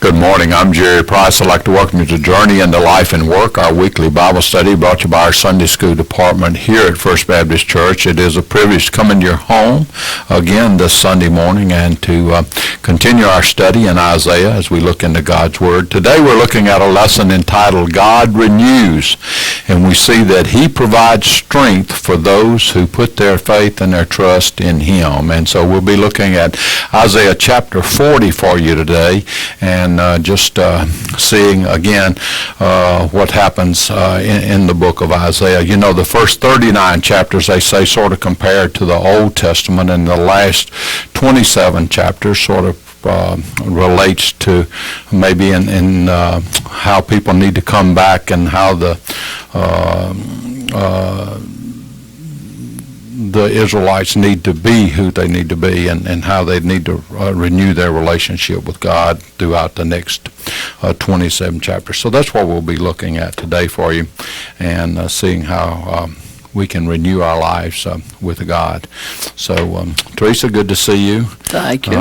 Good morning. I'm Jerry Price. I'd like to welcome you to Journey into Life and Work, our weekly Bible study brought to you by our Sunday School department here at First Baptist Church. It is a privilege to come into your home again this Sunday morning and to continue our study in Isaiah as we look into God's Word. Today we're looking at a lesson entitled God Renews, and we see that He provides strength for those who put their faith and their trust in Him. And so we'll be looking at Isaiah chapter 40 for you today, and just seeing again what happens in the book of Isaiah. You know, the first 39 chapters, they say, sort of compared to the Old Testament, and the last 27 chapters sort of relates to maybe in how people need to come back and how the Israelites need to be who they need to be, and how they need to renew their relationship with God throughout the next 27 chapters. So that's what we'll be looking at today for you, and seeing how we can renew our lives with God. So, Teresa, good to see you. Thank you.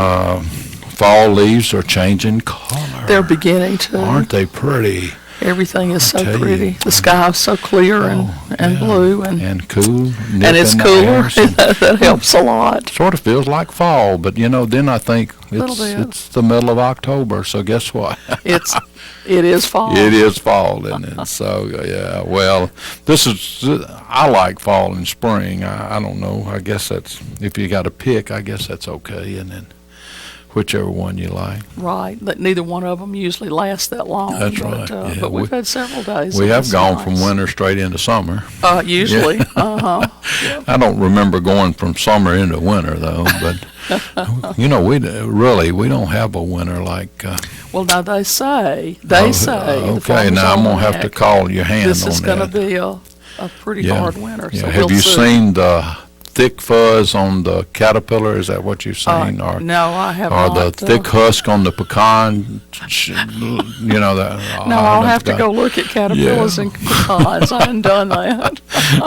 Fall leaves are changing color. They're beginning to. Aren't they pretty? Everything is so pretty. The sky is so clear and blue and cool. And it's cooler. That helps a lot. Sort of feels like fall, but then I think it's the middle of October. So guess what? It is fall. It is fall, isn't it? So yeah. Well, I like fall and spring. I don't know. I guess that's, if you got to pick, I guess that's okay, and then whichever one you like. Right. But neither one of them usually lasts that long. That's right. Yeah, but we've had several days. We have gone from winter straight into summer. Usually. Yeah. I don't remember going from summer into winter, though. But, we don't have a winter like... well, now they say. Okay, now I'm going to have to call your hand on that. This is going to be a pretty hard winter. Yeah. So Have you seen the thick fuzz on the caterpillar? Is that what you've seen? No, I have not. Or the thick husk on the pecan? I'll have to go look at caterpillars and pecans. I haven't done that.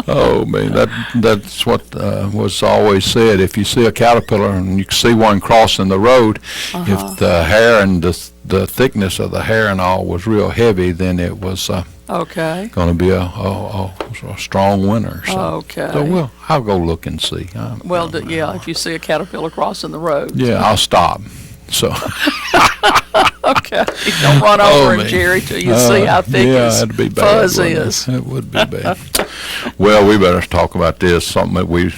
Oh, man, that's what was always said. If you see a caterpillar and you see one crossing the road, if the hair and the thickness of the hair and all was real heavy, then it was going to be a strong winter. So, okay. So I'll go look and see. If you see a caterpillar crossing the road. Yeah, I'll stop. So. Okay. Don't run over him, Jerry, till you see how thick his fuzz is. It would be bad. Well, we better talk about this, something that we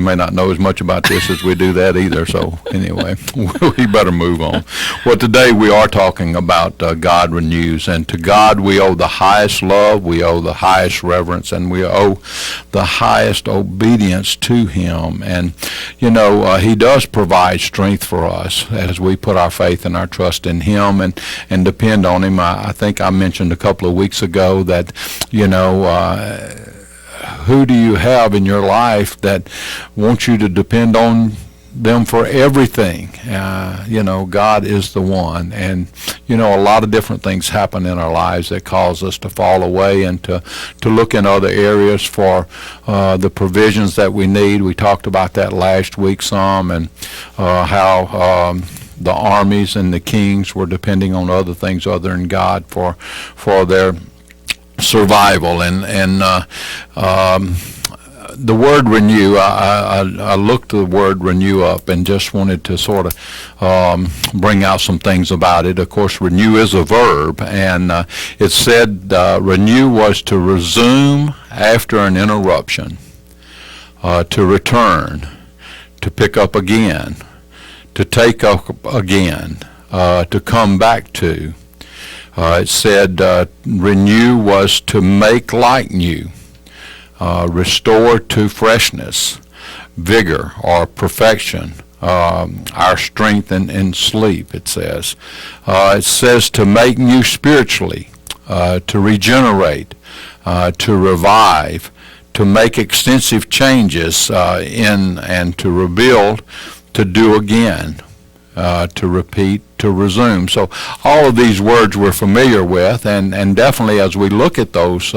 may not know as much about this as we do that either. So anyway, we better move on. Well, today we are talking about God Renews, and to God we owe the highest love, we owe the highest reverence, and we owe the highest obedience to Him. And He does provide strength for us as we put our faith and our trust in Him and depend on Him. I think I mentioned a couple of weeks ago that who do you have in your life that wants you to depend on them for everything? God is the one. And, a lot of different things happen in our lives that cause us to fall away and to look in other areas for the provisions that we need. We talked about that last week some, and how the armies and the kings were depending on other things other than God for their survival. And the word renew, I looked the word renew up and just wanted to sort of bring out some things about it. Of course, renew is a verb, and it said renew was to resume after an interruption, to return, to pick up again, to take up again, to come back to. It said renew was to make like new, restore to freshness, vigor, or perfection, our strength in sleep, it says. It says to make new spiritually, to regenerate, to revive, to make extensive changes in and to rebuild, to do again, to repeat, to resume. So all of these words we're familiar with, and definitely as we look at those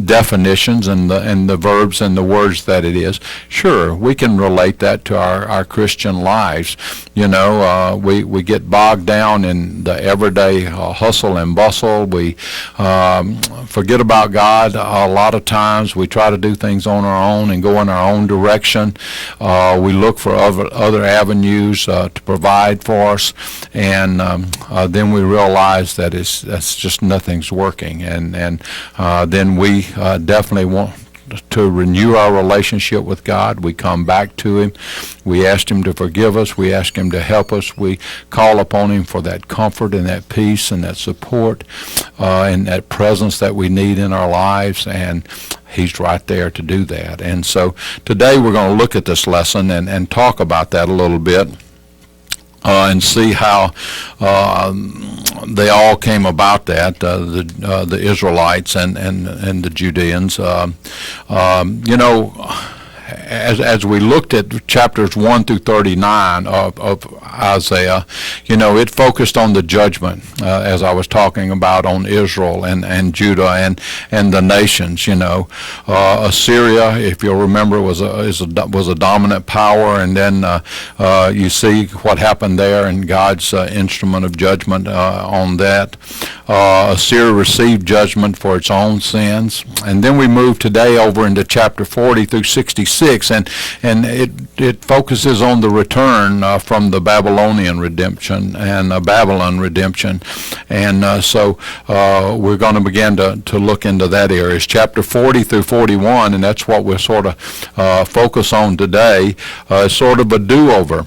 definitions and the verbs and the words that it is, sure, we can relate that to our Christian lives. We get bogged down in the everyday hustle and bustle. We forget about God a lot of times. We try to do things on our own and go in our own direction. We look for other avenues to provide for us, and then we realize that that's just nothing's working, and then we definitely want to renew our relationship with God. We come back to Him. We ask Him to forgive us. We ask Him to help us. We call upon Him for that comfort and that peace and that support and that presence that we need in our lives, and He's right there to do that. And so today we're going to look at this lesson and talk about that a little bit. And see how they all came about that, the Israelites and the Judeans. As we looked at chapters 1 through 39 of Isaiah, it focused on the judgment, as I was talking about, on Israel and Judah and the nations. Assyria, if you'll remember, was a dominant power, and then you see what happened there and God's instrument of judgment on that. Assyria received judgment for its own sins, and then we move today over into chapter 40 through 66, and it focuses on the return from the Babylonian redemption and Babylon redemption, and so we're going to begin to look into that area. It's chapter 40 through 41, and that's what we'll sort of focus on today. Sort of a do-over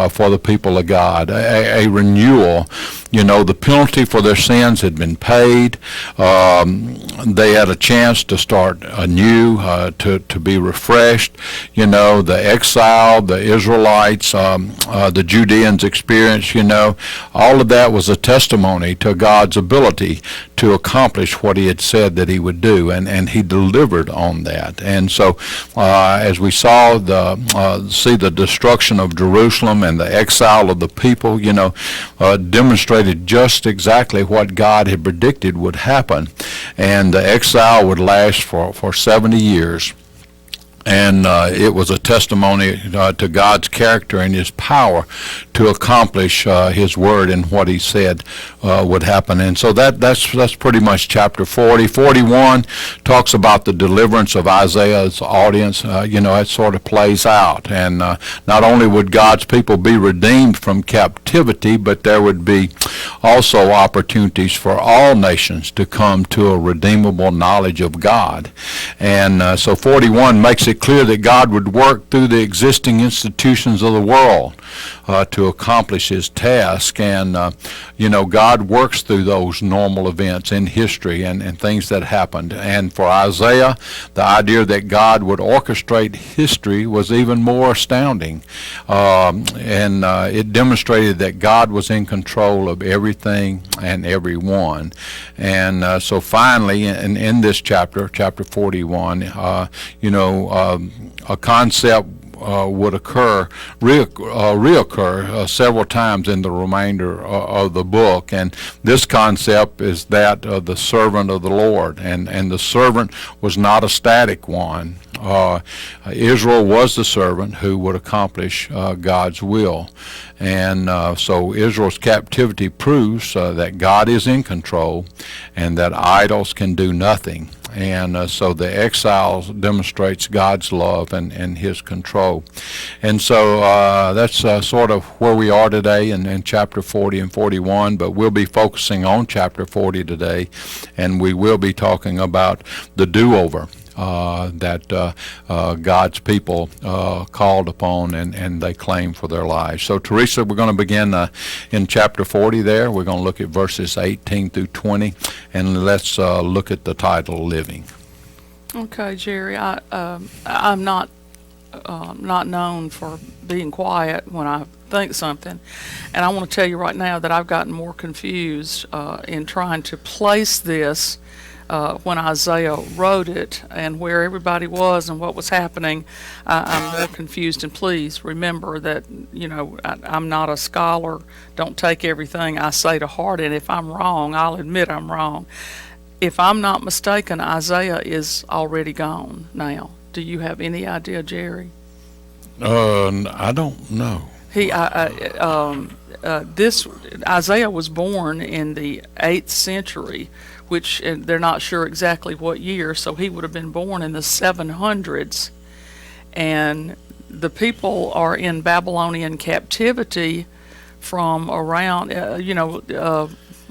for the people of God, a renewal. The penalty for their sins had been paid. They had a chance to start anew, to be refreshed. The exile, the Israelites, the Judeans experience, all of that was a testimony to God's ability to accomplish what He had said that He would do, and He delivered on that. And so as we saw see the destruction of Jerusalem and the exile of the people, demonstrated just exactly what God had predicted would happen. And the exile would last for 70 years. And it was a testimony to God's character and His power to accomplish His word and what He said would happen. And so that's pretty much chapter 40. 41 talks about the deliverance of Isaiah's audience. It sort of plays out. And not only would God's people be redeemed from captivity, but there would be also opportunities for all nations to come to a redeemable knowledge of God. And so 41 makes it clear that God would work through the existing institutions of the world to accomplish His task. And, God works through those normal events in history and things that happened. And for Isaiah, the idea that God would orchestrate history was even more astounding. And it demonstrated that God was in control of everything and everyone. And so finally, in this chapter 41, a concept would reoccur several times in the remainder of the book, and this concept is that of the servant of the Lord, and the servant was not a static one. Israel was the servant who would accomplish God's will, and so Israel's captivity proves that God is in control and that idols can do nothing. And so the exile demonstrates God's love and His control. And so that's sort of where we are today in chapter 40 and 41, but we'll be focusing on chapter 40 today, and we will be talking about the do-over that God's people called upon and they claim for their lives. So Teresa, we're going to begin in chapter 40 there. We're going to look at verses 18 through 20, and let's look at the title, Living. Okay, Jerry, I'm not known for being quiet when I think something, and I want to tell you right now that I've gotten more confused in trying to place this when Isaiah wrote it and where everybody was and what was happening. I'm more confused. And please remember that, I'm not a scholar. Don't take everything I say to heart. And if I'm wrong, I'll admit I'm wrong. If I'm not mistaken, Isaiah is already gone now. Do you have any idea, Jerry? I don't know. This Isaiah was born in the 8th century, which they're not sure exactly what year, so he would have been born in the 700s. And the people are in Babylonian captivity from around,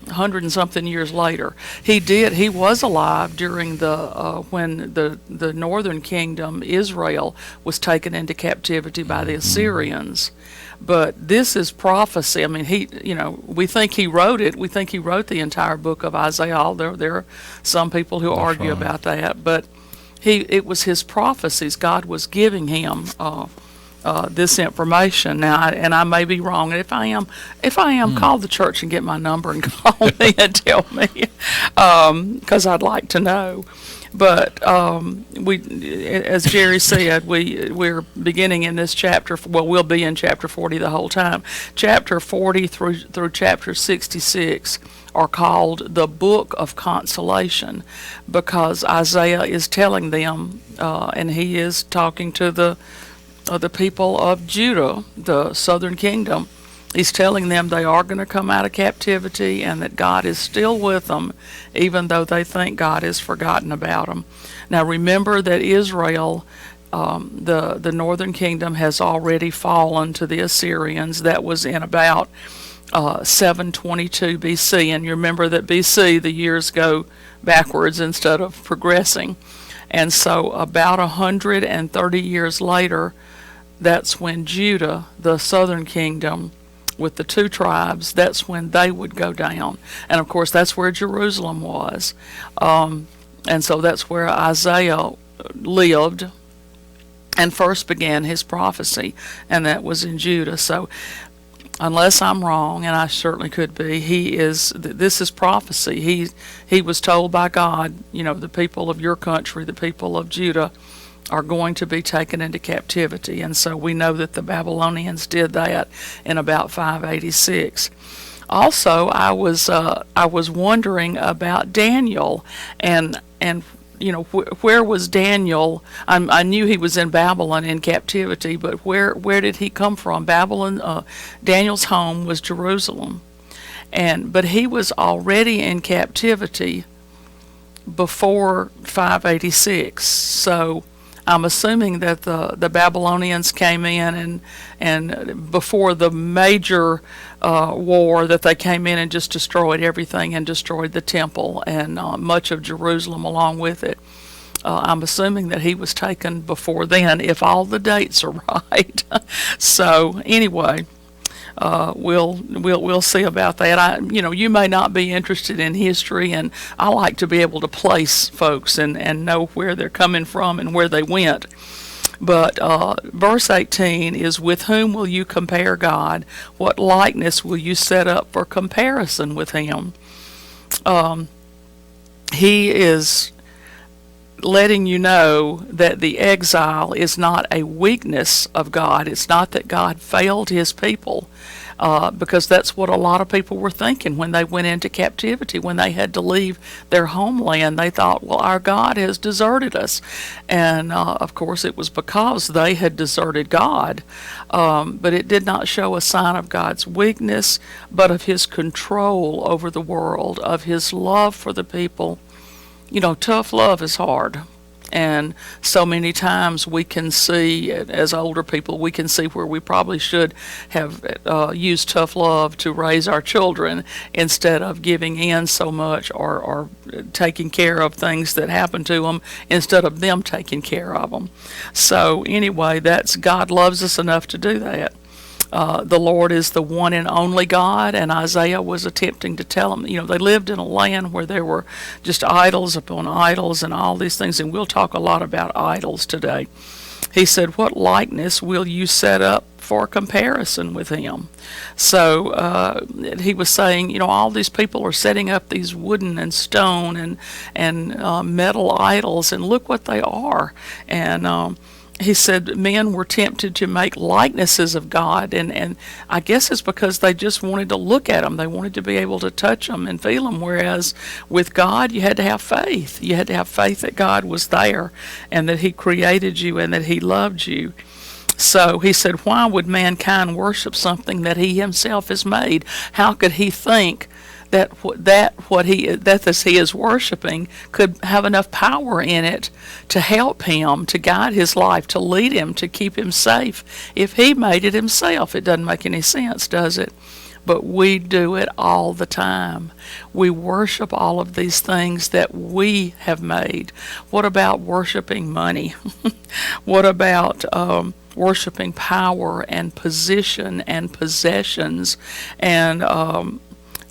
100 and something years later. He was alive during when the northern kingdom, Israel, was taken into captivity by the Assyrians. But this is prophecy. I mean, we think he wrote it. We think he wrote the entire book of Isaiah. There are some people who argue about that, but it was his prophecies. God was giving him this information. Now, and I may be wrong. And if I am, call the church and get my number and call me and tell me, because I'd like to know. But as Jerry said, we're beginning in this chapter. Well, we'll be in chapter 40 the whole time. Chapter 40 through chapter 66 are called the Book of Consolation, because Isaiah is telling them, and he is talking to the people of Judah, the southern kingdom. He's telling them they are going to come out of captivity and that God is still with them, even though they think God has forgotten about them. Now remember that Israel, the northern kingdom, has already fallen to the Assyrians. That was in about 722 BC. And you remember that BC, the years go backwards instead of progressing. And so about 130 years later, that's when Judah, the southern kingdom, with the 2 tribes, that's when they would go down. And of course, that's where Jerusalem was. And so that's where Isaiah lived and first began his prophecy, and that was in Judah. So unless I'm wrong, and I certainly could be, this is prophecy. He was told by God, the people of your country, the people of Judah, are going to be taken into captivity. And so we know that the Babylonians did that in about 586. Also, I was wondering about Daniel, and where was Daniel? I knew he was in Babylon in captivity, but where did he come from? Babylon. Daniel's home was Jerusalem, but he was already in captivity before 586. So I'm assuming that the Babylonians came in and before the major war, that they came in and just destroyed everything and destroyed the temple and much of Jerusalem along with it. I'm assuming that he was taken before then, if all the dates are right. So anyway, we'll see about that. You may not be interested in history, and I like to be able to place folks and know where they're coming from and where they went. But verse 18 is, with whom will you compare God? What likeness will you set up for comparison with him? He is letting you know that the exile is not a weakness of God. It's not that God failed his people, because that's what a lot of people were thinking when they went into captivity, when they had to leave their homeland. They thought, well, our God has deserted us. And of course it was because they had deserted God. But it did not show a sign of God's weakness, but of his control over the world, of his love for the people. Tough love is hard. And so many times we can see, as older people, we can see where we probably should have used tough love to raise our children instead of giving in so much, or taking care of things that happen to them instead of them taking care of them. So anyway, God loves us enough to do that. The Lord is the one and only God, and Isaiah was attempting to tell them, they lived in a land where there were just idols upon idols and all these things, and we'll talk a lot about idols today. He said, what likeness will you set up for a comparison with him. So he was saying, all these people are setting up these wooden and stone and metal idols, and look what they are. And he said men were tempted to make likenesses of God, and I guess it's because they just wanted to look at them. They wanted to be able to touch them and feel them, whereas with God, you had to have faith. You had to have faith that God was there and that he created you and that he loved you. So he said, why would mankind worship something that he himself has made? How could he think that what he is worshiping could have enough power in it to help him, to guide his life, to lead him, to keep him safe? If he made it himself, it doesn't make any sense, does it? But we do it all the time. We worship all of these things that we have made. What about worshiping money? What about worshiping power and position and possessions and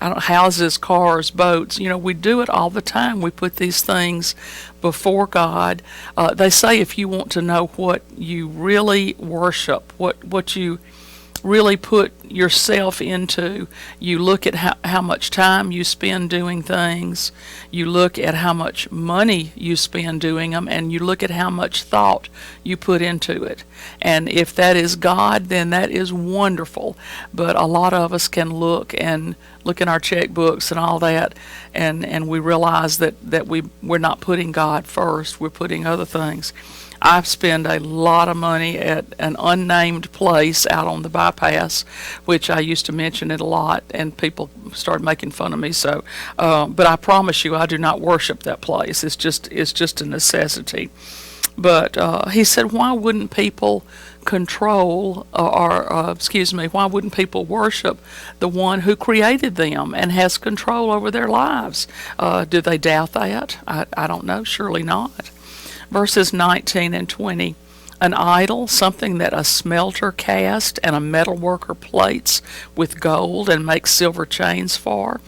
houses, cars, boats? We do it all the time. We put these things before God. They say if you want to know what you really worship, what you really put yourself into, you look at how much time you spend doing things, you look at how much money you spend doing them, and you look at how much thought you put into it. And if that is God, then that is wonderful. But a lot of us can look in our checkbooks and all that, and we realize that we're not putting God first, we're putting other things. I've spent a lot of money at an unnamed place out on the bypass, which I used to mention it a lot, and people started making fun of me. So, but I promise you, I do not worship that place. It's just a necessity. But he said, why wouldn't people control, why wouldn't people worship the one who created them and has control over their lives? Do they doubt that? I don't know. Surely not. Verses 19 and 20, an idol, something that a smelter cast and a metalworker plates with gold and makes silver chains for.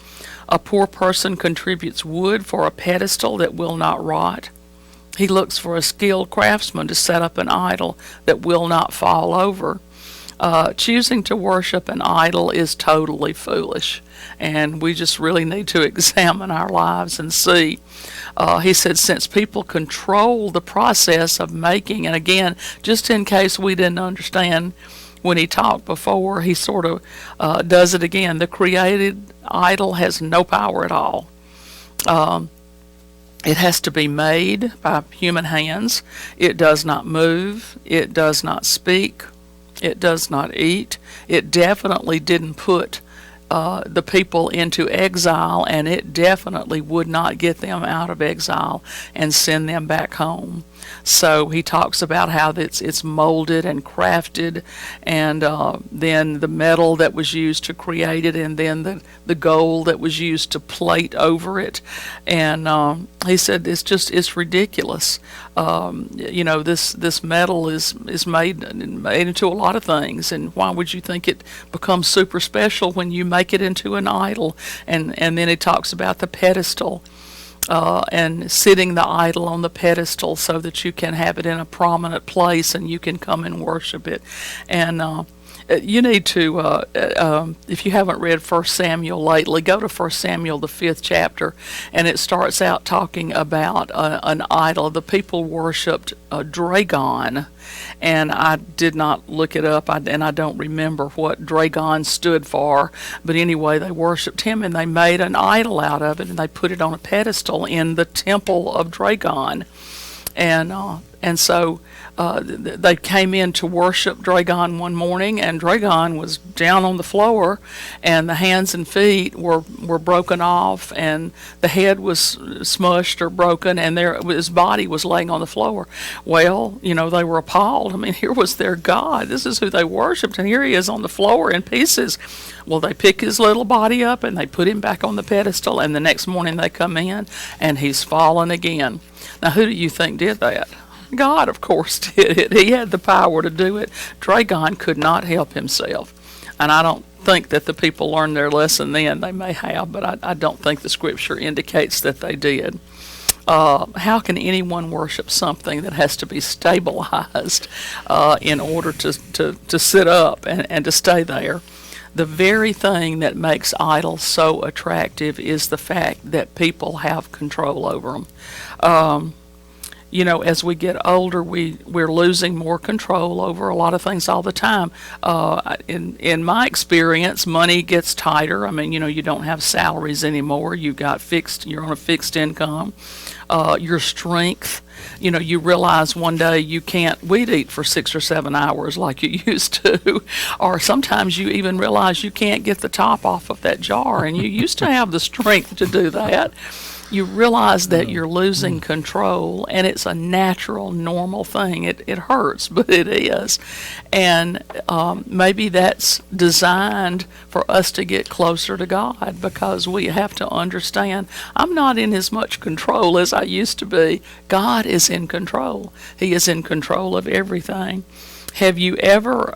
A poor person contributes wood for a pedestal that will not rot. He looks for a skilled craftsman to set up an idol that will not fall over. Choosing to worship an idol is totally foolish, and we just really need to examine our lives and see. He said, since people control the process of making, and again, just in case we didn't understand when he talked before, he sort of does it again. The created idol has no power at all. It has to be made by human hands. It does not move. It does not speak. It does not eat. It definitely didn't put the people into exile, and it definitely would not get them out of exile and send them back home. So he talks about how it's molded and crafted, and then the metal that was used to create it, and then the gold that was used to plate over it. And he said it's ridiculous. This metal is made into a lot of things, and why would you think it becomes super special when you make it into an idol? And then he talks about the pedestal. And sitting the idol on the pedestal so that you can have it in a prominent place and you can come and worship it. And you need to, if you haven't read 1 Samuel lately, go to 1 Samuel, the 5th chapter, and it starts out talking about an idol. The people worshipped Dragon, and I did not look it up, and I don't remember what Dragon stood for, but anyway, they worshipped him, and they made an idol out of it, and they put it on a pedestal in the temple of Dragon. And so they came in to worship Dragon one morning, and Dragon was down on the floor, and the hands and feet were broken off, and the head was smushed or broken, and his body was laying on the floor. Well, they were appalled. I mean, here was their God. This is who they worshipped, and here he is on the floor in pieces. Well, they pick his little body up, and they put him back on the pedestal, and the next morning they come in, and he's fallen again. Now, who do you think did that? God, of course, did it. He had the power to do it. Dragon could not help himself. And I don't think that the people learned their lesson then. They may have, but I don't think the scripture indicates that they did. how can anyone worship something that has to be stabilized in order to sit up and to stay there? The very thing that makes idols so attractive is the fact that people have control over them. As we get older, we're losing more control over a lot of things all the time. In my experience, money gets tighter. I mean, you don't have salaries anymore. You're on a fixed income. Your strength, you realize one day you can't weed eat for 6 or 7 hours like you used to, or sometimes you even realize you can't get the top off of that jar, and you used to have the strength to do that. You realize that you're losing control, and it's a natural, normal thing. It hurts, but it is. And maybe that's designed for us to get closer to God, because we have to understand I'm not in as much control as I used to be. God is in control. He is in control of everything. Have you ever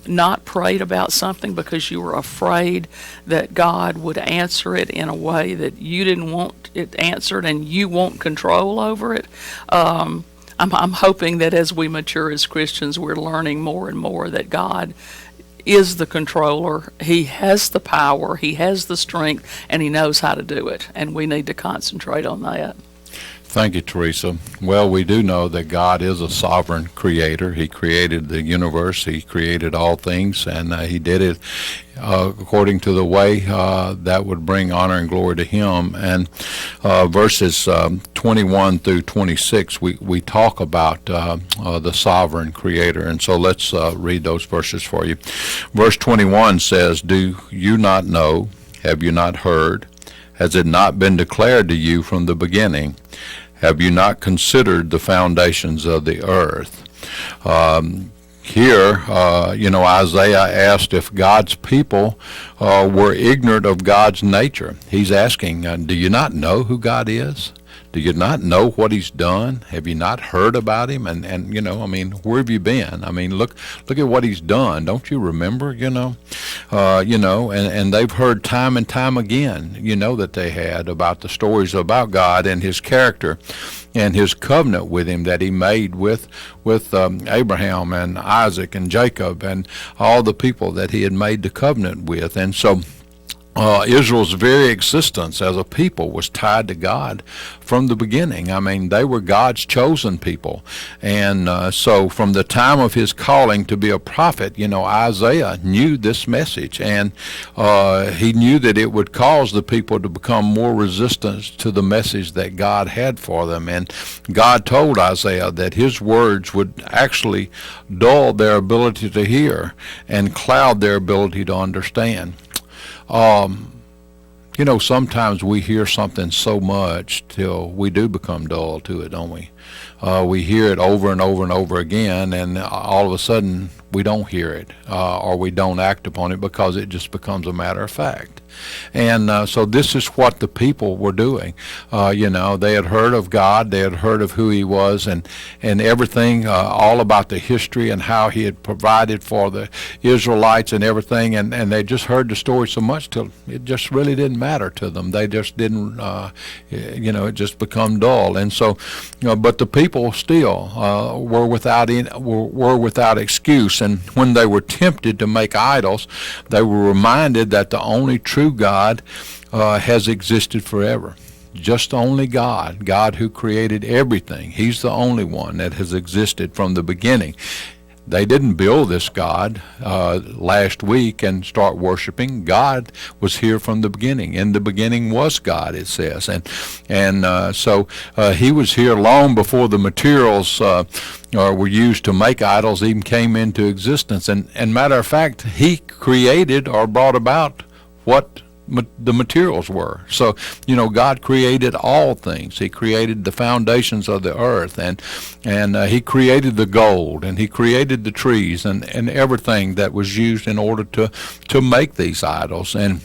not prayed about something because you were afraid that God would answer it in a way that you didn't want it answered, and you want control over it? I'm hoping that as we mature as Christians, we're learning more and more that God is the controller. He has the power, He has the strength, and He knows how to do it, and we need to concentrate on that. Thank you, Teresa. Well, we do know that God is a sovereign creator. He created the universe. He created all things, and He did it according to the way that would bring honor and glory to Him. And verses 21 through 26, we talk about the sovereign creator. And so let's read those verses for you. Verse 21 says, "Do you not know? Have you not heard? Has it not been declared to you from the beginning? Have you not considered the foundations of the earth?" Here, Isaiah asked if God's people were ignorant of God's nature. He's asking, do you not know who God is? Do you not know what He's done? Have you not heard about Him? And where have you been? I mean, look at what He's done. Don't you remember? And they've heard time and time again, that they had about the stories about God and His character and His covenant with Him that He made with Abraham and Isaac and Jacob and all the people that He had made the covenant with. And so Israel's very existence as a people was tied to God from the beginning. I mean, they were God's chosen people. And so from the time of his calling to be a prophet, Isaiah knew this message. And he knew that it would cause the people to become more resistant to the message that God had for them. And God told Isaiah that his words would actually dull their ability to hear and cloud their ability to understand. Sometimes we hear something so much till we do become dull to it, don't we? We hear it over and over and over again, and all of a sudden we don't hear it, or we don't act upon it because it just becomes a matter of fact. And so this is what the people were doing. They had heard of God, they had heard of who He was, and everything, all about the history and how He had provided for the Israelites and everything, and they just heard the story so much till it just really didn't matter to them. They just didn't, it just become dull. And so, but the people still were without excuse. And when they were tempted to make idols, they were reminded that the only true God has existed forever. Just only God who created everything. He's the only one that has existed from the beginning. They didn't build this God last week and start worshiping. God was here from the beginning. In the beginning was God, it says. And so He was here long before the materials were used to make idols even came into existence. And matter of fact, He created or brought about what the materials were. So, God created all things. He created the foundations of the earth, and He created the gold, and He created the trees, and everything that was used in order to make these idols. And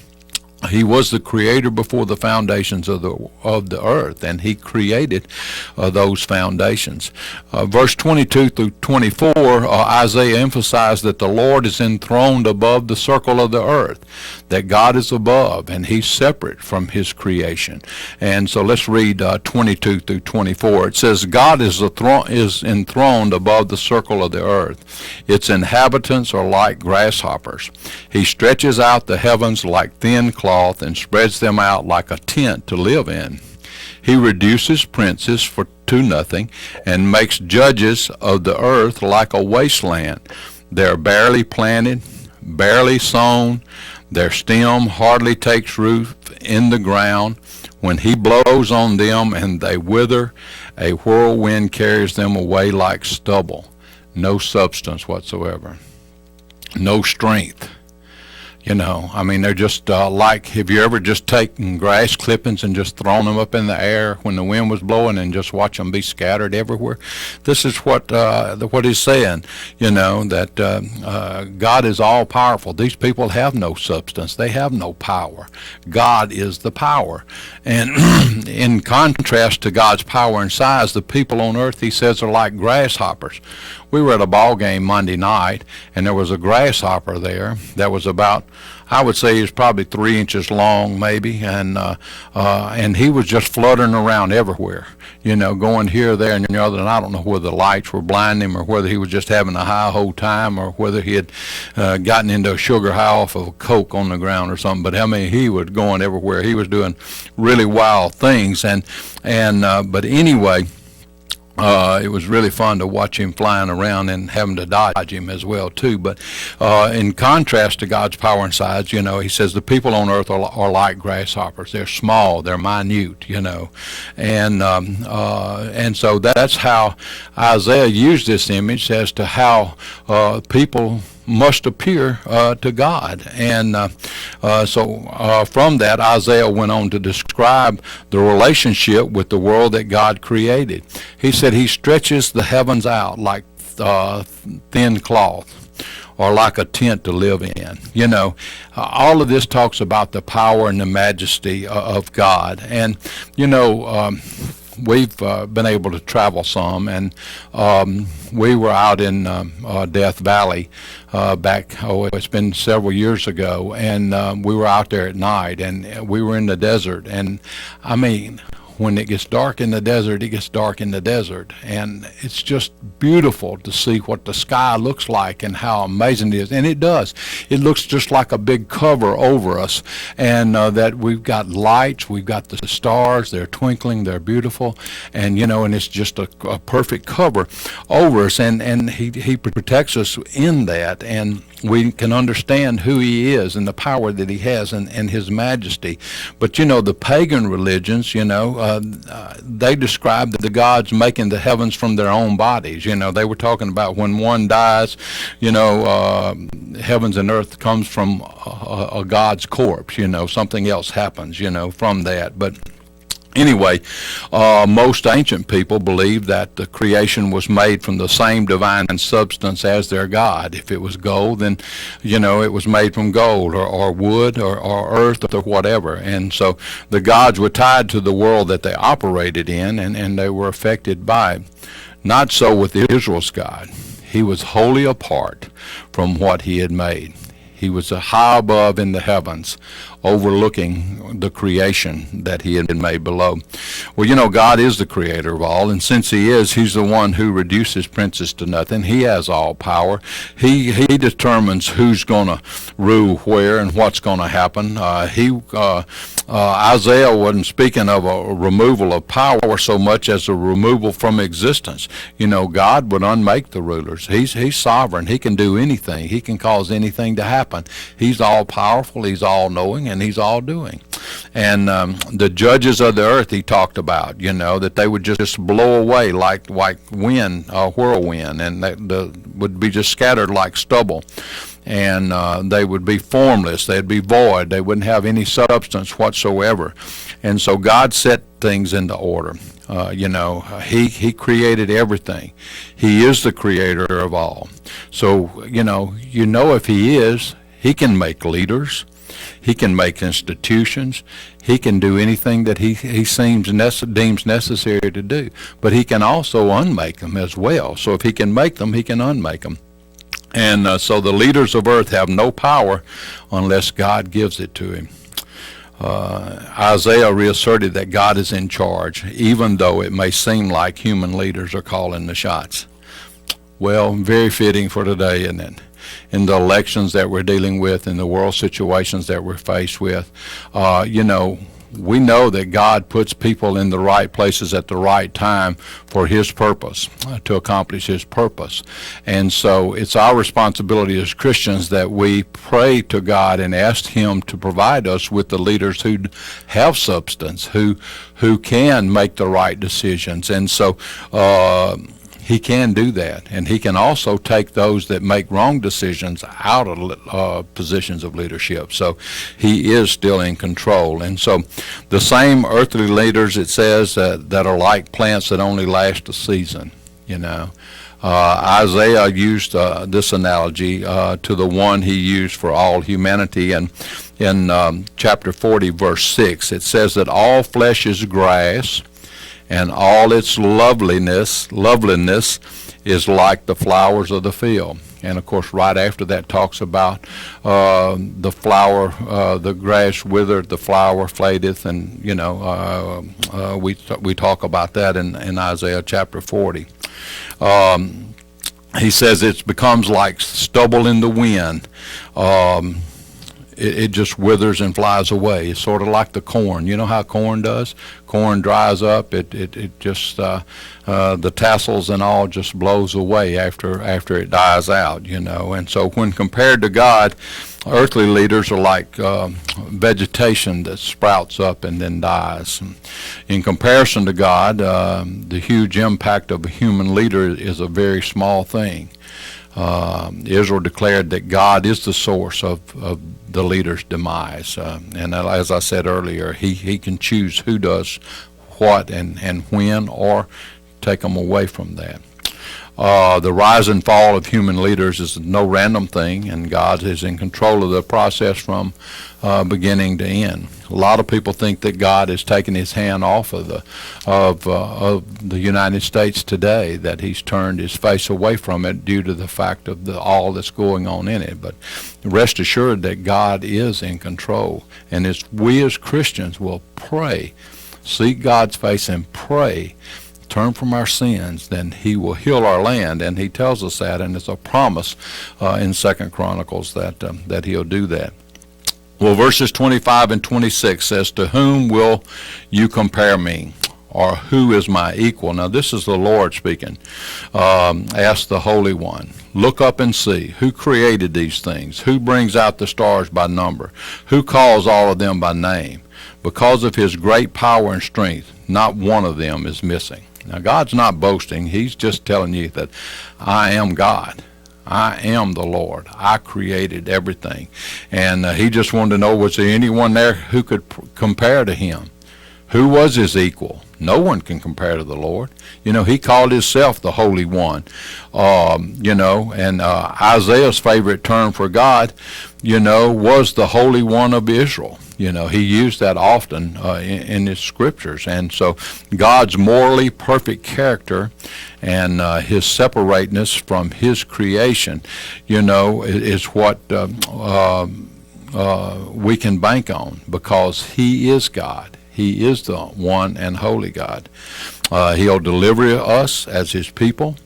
He was the creator before the foundations of the earth, and he created those foundations. Verse 22 through 24, Isaiah emphasized that the Lord is enthroned above the circle of the earth, that God is above, and he's separate from his creation. And so let's read 22 through 24. It says, God is enthroned above the circle of the earth. Its inhabitants are like grasshoppers. He stretches out the heavens like thin cloth and spreads them out like a tent to live in. He reduces princes to nothing and makes judges of the earth like a wasteland. They are barely planted, barely sown. Their stem hardly takes root in the ground. When he blows on them and they wither, a whirlwind carries them away like stubble. No substance whatsoever. No strength. You know, I mean, they're just like, have you ever just taken grass clippings and just thrown them up in the air when the wind was blowing and just watch them be scattered everywhere? This is what he's saying, you know, that God is all powerful. These people have no substance. They have no power. God is the power. And in contrast to God's power and size, the people on earth, he says, are like grasshoppers. We were at a ball game Monday night, and there was a grasshopper there that was about, I would say he was probably 3 inches long maybe, and he was just fluttering around everywhere, you know, going here, there, and the other, and I don't know whether the lights were blinding him or whether he was just having a high-ho time or whether he had gotten into a sugar high off of a Coke on the ground or something, but I mean, he was going everywhere. He was doing really wild things, but anyway, it was really fun to watch him flying around and having to dodge him as well too. But in contrast to God's power and size, you know, he says the people on earth are like grasshoppers. They're small, they're minute, you know, and so that's how Isaiah used this image as to how people must appear to God. And so from that, Isaiah went on to describe the relationship with the world that God created. He said he stretches the heavens out like thin cloth, or like a tent to live in. You know, all of this talks about the power and the majesty of God. And, you know, we've been able to travel some, and we were out in Death Valley back, it's been several years ago, and we were out there at night, and we were in the desert, and I mean, when it gets dark in the desert, it gets dark in the desert. And it's just beautiful to see what the sky looks like and how amazing it is. And it does. It looks just like a big cover over us. And that we've got lights, we've got the stars, they're twinkling, they're beautiful. And, you know, and it's just a perfect cover over us. And he protects us in that. And we can understand who he is and the power that he has and his majesty. But, you know, the pagan religions, you know, they describe the gods making the heavens from their own bodies. You know, they were talking about when one dies, you know, heavens and earth comes from a god's corpse, you know, something else happens, you know, from that. But anyway, most ancient people believed that the creation was made from the same divine substance as their God. If it was gold, then, you know, it was made from gold, or wood, or earth, or whatever. And so the gods were tied to the world that they operated in, and they were affected by it. Not so with Israel's God. He was wholly apart from what he had made. He was high above in the heavens, overlooking the creation that he had made below. Well, you know, God is the creator of all, and since he is, he's the one who reduces princes to nothing. He has all power. He determines who's going to rule where and what's going to happen. Isaiah wasn't speaking of a removal of power so much as a removal from existence. You know, God would unmake the rulers. He's sovereign. He can do anything. He can cause anything to happen. He's all powerful. He's all knowing, and he's all doing. And the judges of the earth he talked about, you know, that they would just blow away like wind, whirlwind, and they would be just scattered like stubble. And they would be formless. They'd be void. They wouldn't have any substance whatsoever. And so God set things into order. You know, he created everything. He is the creator of all. So, you know if he is, he can make leaders. He can make institutions. He can do anything that he deems necessary to do. But he can also unmake them as well. So if he can make them, he can unmake them. And so the leaders of earth have no power unless God gives it to him. Isaiah reasserted that God is in charge, even though it may seem like human leaders are calling the shots. Well, very fitting for today, isn't it? In the elections that we're dealing with, in the world situations that we're faced with, we know that God puts people in the right places at the right time for his purpose, to accomplish his purpose. And so it's our responsibility as Christians that we pray to God and ask him to provide us with the leaders who have substance, who can make the right decisions. And so he can do that, and he can also take those that make wrong decisions out of positions of leadership. So he is still in control. And so the same earthly leaders, it says, that are like plants that only last a season. Isaiah used this analogy to the one he used for all humanity. And in chapter 40, verse 6, it says that all flesh is grass, and all its loveliness is like the flowers of the field. And of course, right after that talks about the flower, the grass withered, the flower fadeth, and we talk about that in Isaiah chapter 40. He says it becomes like stubble in the wind. It just withers and flies away. It's sort of like the corn. You know how corn does? Corn dries up. It just the tassels and all just blows away after it dies out. And so when compared to God, earthly leaders are like vegetation that sprouts up and then dies. In comparison to God, the huge impact of a human leader is a very small thing. Israel declared that God is the source of the leader's demise. And as I said earlier, he can choose who does what and when, or take them away from that. The rise and fall of human leaders is no random thing, and God is in control of the process from beginning to end. A lot of people think that God is taking his hand off of the United States today, that he's turned his face away from it due to the fact of all that's going on in it. But rest assured that God is in control, and as we as Christians will pray, seek God's face and pray, turn from our sins, then he will heal our land. And he tells us that, and it's a promise in 2 Chronicles that he'll do that. Well, verses 25 and 26 says, "To whom will you compare me? Or who is my equal?" Now this is the Lord speaking. Ask the Holy One. Look up and see. Who created these things? Who brings out the stars by number? Who calls all of them by name? Because of his great power and strength, not one of them is missing. Now God's not boasting. He's just telling you that I am God. I am the Lord. I created everything. And he just wanted to know, was there anyone there who could compare to him? Who was his equal? No one can compare to the Lord. He called himself the Holy One. And Isaiah's favorite term for God, was the Holy One of Israel. He used that often in his scriptures. And so God's morally perfect character and his separateness from his creation, is what we can bank on, because he is God. He is the one and holy God. He'll deliver us as his people,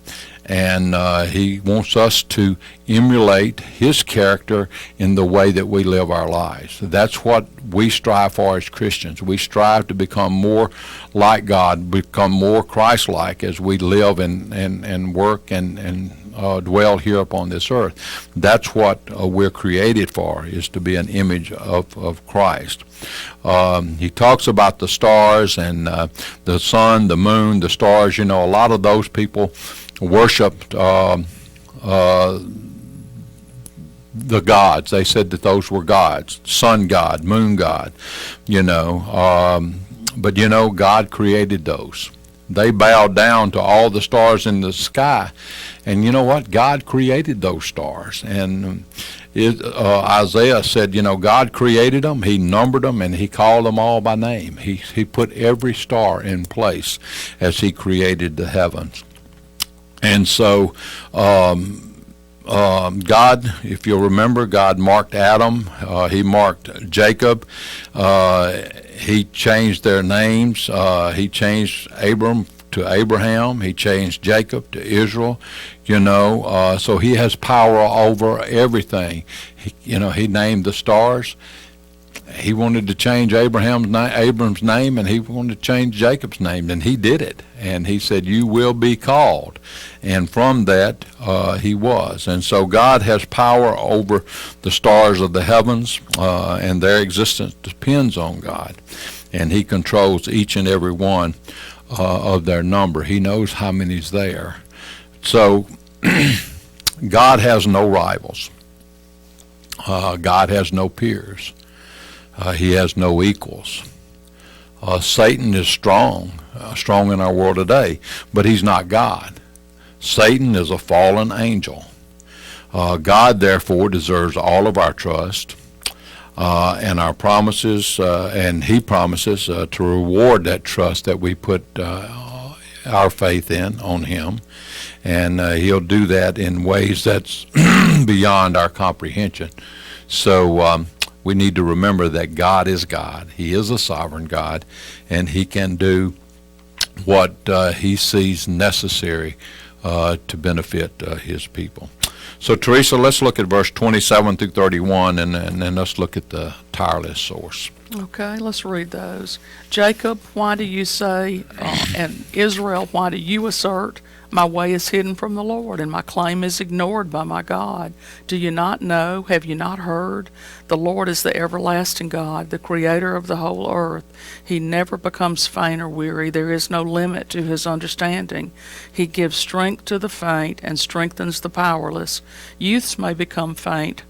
and he wants us to emulate his character in the way that we live our lives. That's what we strive for as Christians. We strive to become more like God, become more Christ-like as we live and work and dwell here upon this earth. That's what we're created for, is to be an image of Christ. He talks about the stars and the sun, the moon, the stars. A lot of those people worshipped the gods. They said that those were gods, sun god, moon god, but God created those. They bowed down to all the stars in the sky, and you know what? God created those stars, and Isaiah said, God created them, he numbered them, and he called them all by name. He put every star in place as he created the heavens. And so God, if you'll remember, God marked Adam. He marked Jacob. He changed their names. He changed Abram to Abraham. He changed Jacob to Israel. So he has power over everything. He named the stars. He wanted to change Abram's name, and he wanted to change Jacob's name, and he did it. And he said, "You will be called." And from that, he was. And so God has power over the stars of the heavens, and their existence depends on God. And he controls each and every one of their number. He knows how many's there. So God has no rivals. God has no peers. He has no equals. Satan is strong in our world today, but he's not God. Satan is a fallen angel. God, therefore, deserves all of our trust and our promises, and he promises to reward that trust that we put our faith on him, and he'll do that in ways that's beyond our comprehension. So we need to remember that God is God. He is a sovereign God, and he can do what he sees necessary to benefit his people. So, Teresa, let's look at verse 27 through 31, and then let's look at the tireless source. Okay, let's read those. Jacob, why do you say, and Israel, why do you assert, my way is hidden from the Lord, and my claim is ignored by my God? Do you not know? Have you not heard? The Lord is the everlasting God, the creator of the whole earth. He never becomes faint or weary. There is no limit to his understanding. He gives strength to the faint and strengthens the powerless. Youths may become faint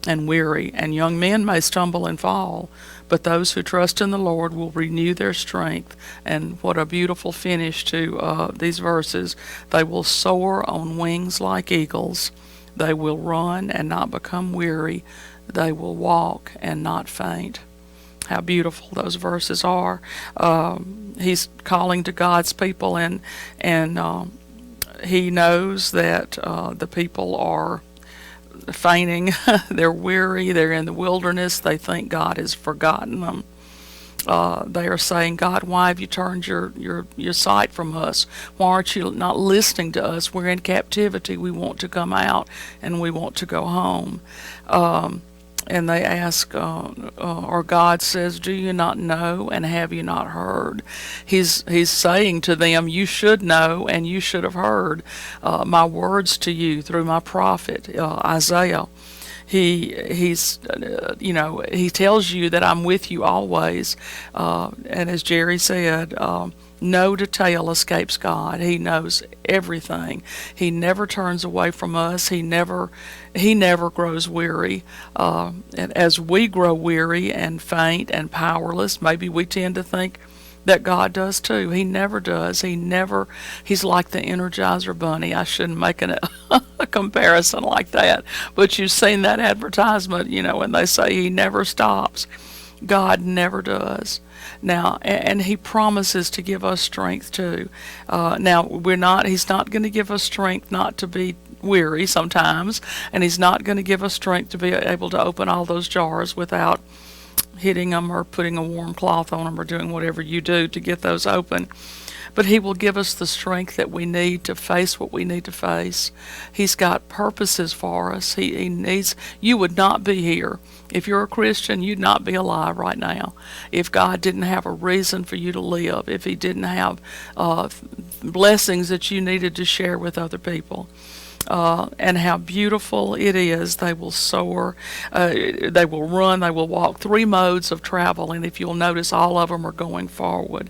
and weary, and young men may stumble and fall, but those who trust in the Lord will renew their strength. And what a beautiful finish to these verses. They will soar on wings like eagles. They will run and not become weary. They will walk and not faint. How beautiful those verses are. He's calling to God's people, and he knows that the people are fainting. They're weary. They're in the wilderness. They think God has forgotten them. They are saying, God, why have you turned your sight from us? Why aren't you not listening to us? We're in captivity. We want to come out, and we want to go home. And they ask, or God says, do you not know, and have you not heard? He's saying to them, you should know, and you should have heard my words to you through my prophet Isaiah. He tells you that I'm with you always, and as Jerry said, no detail escapes God. He knows everything. He never turns away from us. He never grows weary. And as we grow weary and faint and powerless, maybe we tend to think that God does too. He never does. He's like the Energizer Bunny. I shouldn't make a comparison like that, but you've seen that advertisement, when they say he never stops. God never does. Now, and he promises to give us strength too. He's not going to give us strength not to be weary sometimes, and he's not going to give us strength to be able to open all those jars without hitting them or putting a warm cloth on them or doing whatever you do to get those open. But he will give us the strength that we need to face what we need to face. He's got purposes for us. He needs. You would not be here. If you're a Christian, you'd not be alive right now if God didn't have a reason for you to live, if he didn't have blessings that you needed to share with other people. And how beautiful it is. They will soar, they will run, they will walk. 3 modes of travel, and if you'll notice, all of them are going forward.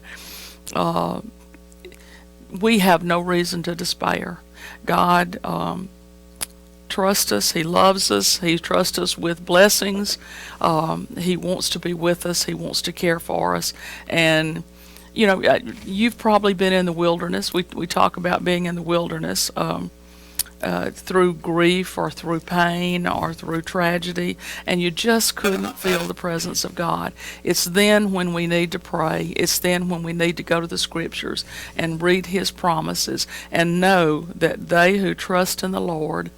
We have no reason to despair. God trusts us. He loves us. He trusts us with blessings. He wants to be with us. He wants to care for us. And you've probably been in the wilderness. We talk about being in the wilderness. through grief or through pain or through tragedy, and you just couldn't feel the presence of God. It's then when we need to pray. It's then when we need to go to the Scriptures and read His promises and know that they who trust in the Lord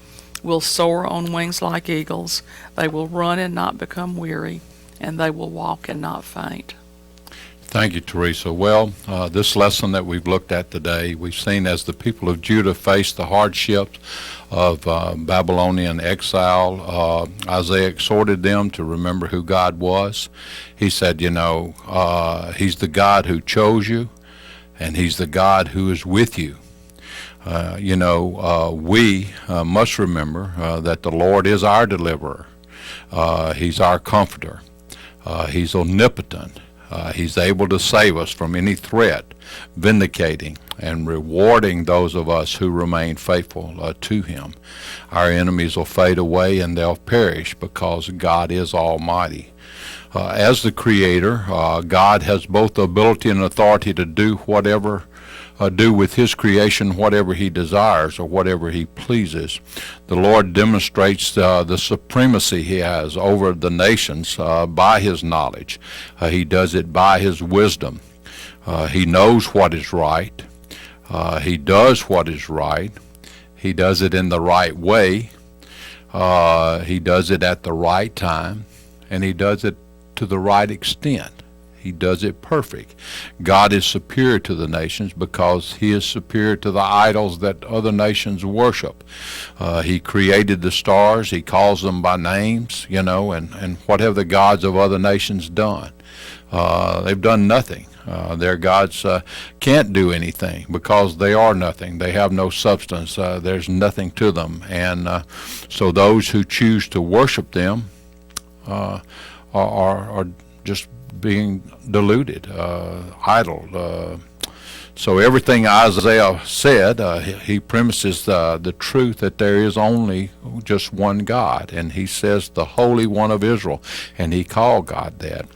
will soar on wings like eagles. They will run and not become weary, and they will walk and not faint. Thank you, Teresa. Well, this lesson that we've looked at today, we've seen as the people of Judah faced the hardships of Babylonian exile, Isaiah exhorted them to remember who God was. He said, He's the God who chose you, and He's the God who is with you. We must remember that the Lord is our deliverer. He's our comforter. He's omnipotent. He's able to save us from any threat, vindicating and rewarding those of us who remain faithful to Him. Our enemies will fade away and they'll perish because God is almighty. As the Creator, God has both the ability and authority to do with His creation whatever He desires or whatever He pleases. The Lord demonstrates the supremacy He has over the nations by His knowledge. He does it by His wisdom. He knows what is right. He does what is right. He does it in the right way. He does it at the right time. And He does it to the right extent. He does it perfect. God is superior to the nations because He is superior to the idols that other nations worship. He created the stars. He calls them by names, and what have the gods of other nations done? They've done nothing. Their gods can't do anything because they are nothing. They have no substance. There's nothing to them. And so those who choose to worship them are just being deluded, idle. So everything Isaiah said, he premises the truth that there is only just one God, and he says the Holy One of Israel, and he called God that.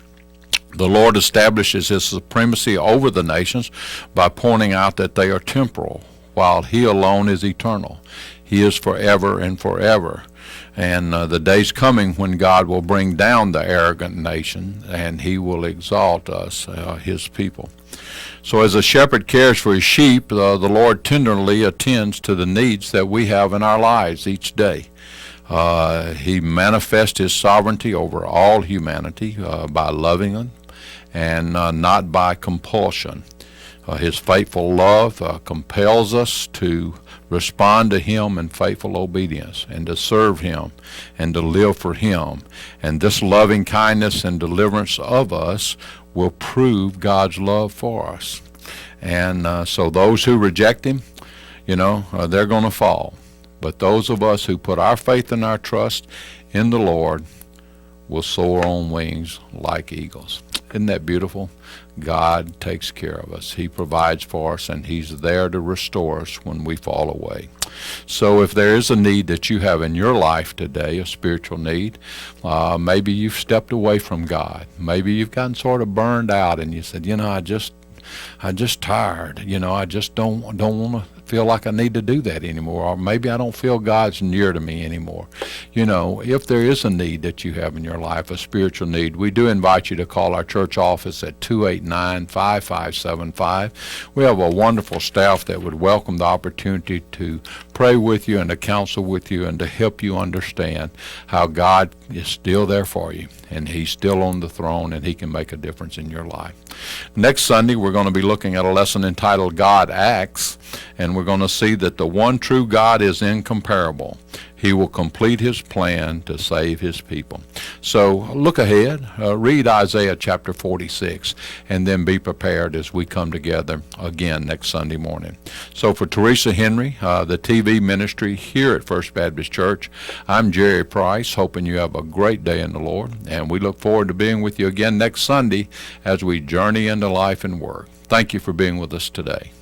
The Lord establishes His supremacy over the nations by pointing out that they are temporal, while He alone is eternal. He is forever and forever. And the day's coming when God will bring down the arrogant nation, and He will exalt us, His people. So as a shepherd cares for his sheep, the Lord tenderly attends to the needs that we have in our lives each day. He manifests His sovereignty over all humanity by loving them and not by compulsion. His faithful love compels us to respond to Him in faithful obedience and to serve Him and to live for Him. And this loving kindness and deliverance of us will prove God's love for us. And so those who reject Him, they're going to fall. But those of us who put our faith and our trust in the Lord will soar on wings like eagles. Isn't that beautiful? God takes care of us. He provides for us, and He's there to restore us when we fall away. So if there is a need that you have in your life today, a spiritual need, maybe you've stepped away from God. Maybe you've gotten sort of burned out, and you said, I just tired. I just don't want to feel like I need to do that anymore. Or maybe I don't feel God's near to me anymore. If there is a need that you have in your life, a spiritual need, we do invite you to call our church office at 289-5575. We have a wonderful staff that would welcome the opportunity to pray with you and to counsel with you and to help you understand how God is still there for you, and He's still on the throne, and He can make a difference in your life. Next Sunday, we're going to be looking at a lesson entitled God Acts, and we're going to see that the one true God is incomparable. He will complete His plan to save His people. So look ahead, read Isaiah chapter 46, and then be prepared as we come together again next Sunday morning. So for Teresa Henry, the TV ministry here at First Baptist Church, I'm Jerry Price, hoping you have a great day in the Lord, and we look forward to being with you again next Sunday as we journey into life and work. Thank you for being with us today.